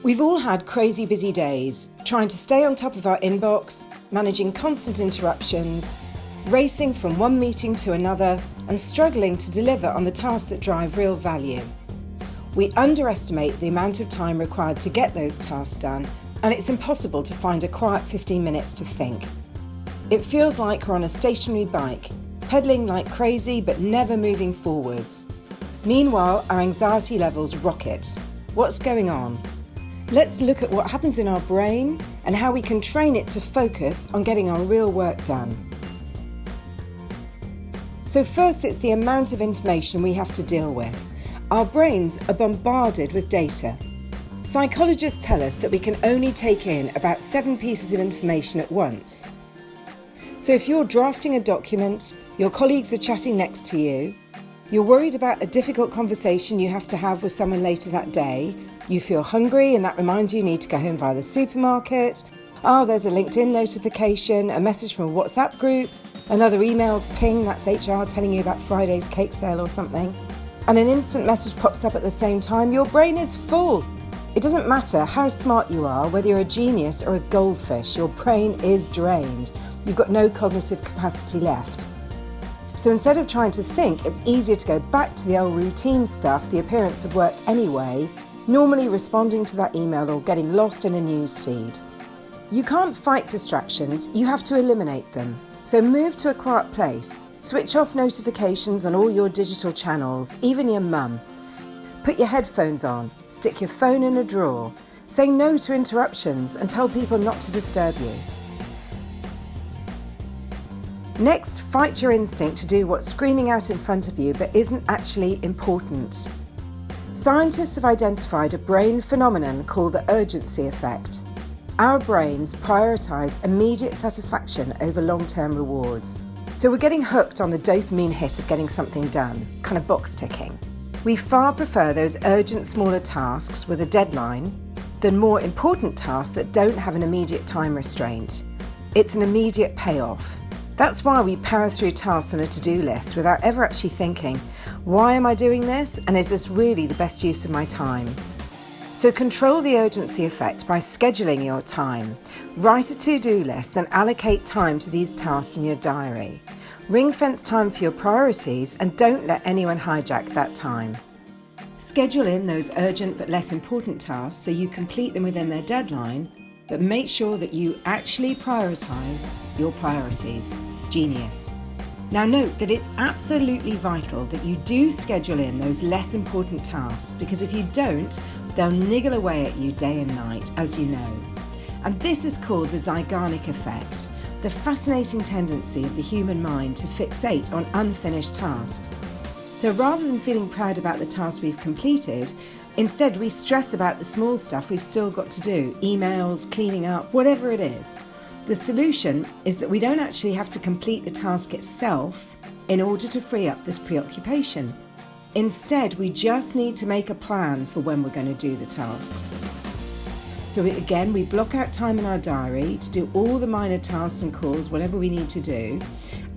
We've all had crazy busy days, trying to stay on top of our inbox, managing constant interruptions, racing from one meeting to another, and struggling to deliver on the tasks that drive real value. We underestimate the amount of time required to get those tasks done, and it's impossible to find a quiet 15 minutes to think. It feels like we're on a stationary bike, pedaling like crazy but never moving forwards. Meanwhile, our anxiety levels rocket. What's going on? Let's look at what happens in our brain and how we can train it to focus on getting our real work done. So first, it's the amount of information we have to deal with. Our brains are bombarded with data. Psychologists tell us that we can only take in about 7 pieces of information at once. So if you're drafting a document, your colleagues are chatting next to you, you're worried about a difficult conversation you have to have with someone later that day, you feel hungry and that reminds you need to go home via the supermarket, there's a LinkedIn notification, a message from a WhatsApp group, another email's ping, that's HR telling you about Friday's cake sale or something, and an instant message pops up at the same time, your brain is full. It doesn't matter how smart you are, whether you're a genius or a goldfish, your brain is drained. You've got no cognitive capacity left. So instead of trying to think, it's easier to go back to the old routine stuff, the appearance of work anyway, normally responding to that email or getting lost in a news feed. You can't fight distractions, you have to eliminate them. So move to a quiet place, switch off notifications on all your digital channels, even your mum. Put your headphones on, stick your phone in a drawer, say no to interruptions and tell people not to disturb you. Next, fight your instinct to do what's screaming out in front of you but isn't actually important. Scientists have identified a brain phenomenon called the urgency effect. Our brains prioritise immediate satisfaction over long-term rewards. So we're getting hooked on the dopamine hit of getting something done, kind of box ticking. We far prefer those urgent smaller tasks with a deadline than more important tasks that don't have an immediate time restraint. It's an immediate payoff. That's why we power through tasks on a to-do list without ever actually thinking, why am I doing this, and is this really the best use of my time? So control the urgency effect by scheduling your time. Write a to-do list and allocate time to these tasks in your diary. Ring-fence time for your priorities and don't let anyone hijack that time. Schedule in those urgent but less important tasks so you complete them within their deadline, but make sure that you actually prioritise your priorities. Genius. Now note that it's absolutely vital that you do schedule in those less important tasks, because if you don't, they'll niggle away at you day and night, as you know. And this is called the Zeigarnik effect, the fascinating tendency of the human mind to fixate on unfinished tasks. So rather than feeling proud about the tasks we've completed, instead we stress about the small stuff we've still got to do, emails, cleaning up, whatever it is. The solution is that we don't actually have to complete the task itself in order to free up this preoccupation. Instead, we just need to make a plan for when we're going to do the tasks. So again, we block out time in our diary to do all the minor tasks and calls, whatever we need to do,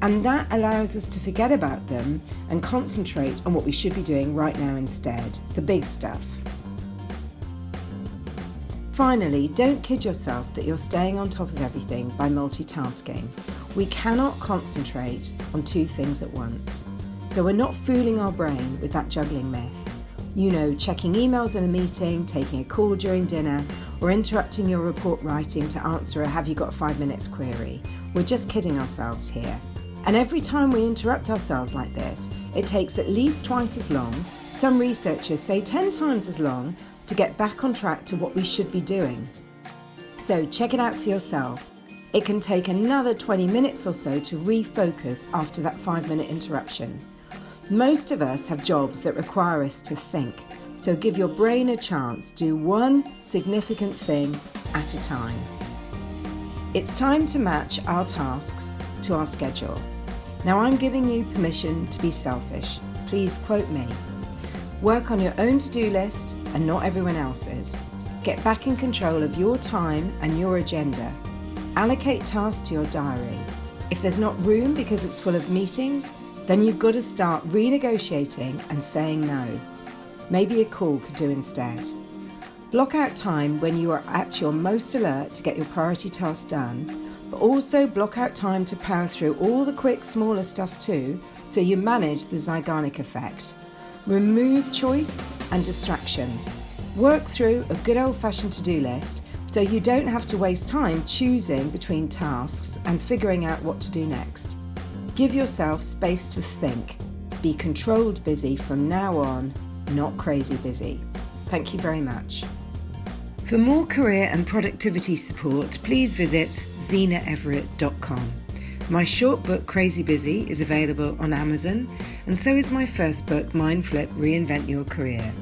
and that allows us to forget about them and concentrate on what we should be doing right now instead, the big stuff. Finally, don't kid yourself that you're staying on top of everything by multitasking. We cannot concentrate on 2 things at once. So we're not fooling our brain with that juggling myth. You know, checking emails in a meeting, taking a call during dinner, or interrupting your report writing to answer a "have you got 5 minutes" query. We're just kidding ourselves here. And every time we interrupt ourselves like this, it takes at least twice as long, some researchers say 10 times as long, to get back on track to what we should be doing. So check it out for yourself. It can take another 20 minutes or so to refocus after that 5-minute interruption. Most of us have jobs that require us to think, so give your brain a chance, do one significant thing at a time. It's time to match our tasks to our schedule. Now I'm giving you permission to be selfish. Please quote me. Work on your own to-do list and not everyone else's. Get back in control of your time and your agenda. Allocate tasks to your diary. If there's not room because it's full of meetings, then you've got to start renegotiating and saying no. Maybe a call could do instead. Block out time when you are at your most alert to get your priority tasks done, but also block out time to power through all the quick, smaller stuff too, so you manage the Zeigarnik effect. Remove choice and distraction. Work through a good old-fashioned to-do list so you don't have to waste time choosing between tasks and figuring out what to do next. Give yourself space to think. Be controlled busy from now on, not crazy busy. Thank you very much. For more career and productivity support, please visit zenaeverett.com. My short book, Crazy Busy, is available on Amazon, and so is my first book, Mind Flip, Reinvent Your Career.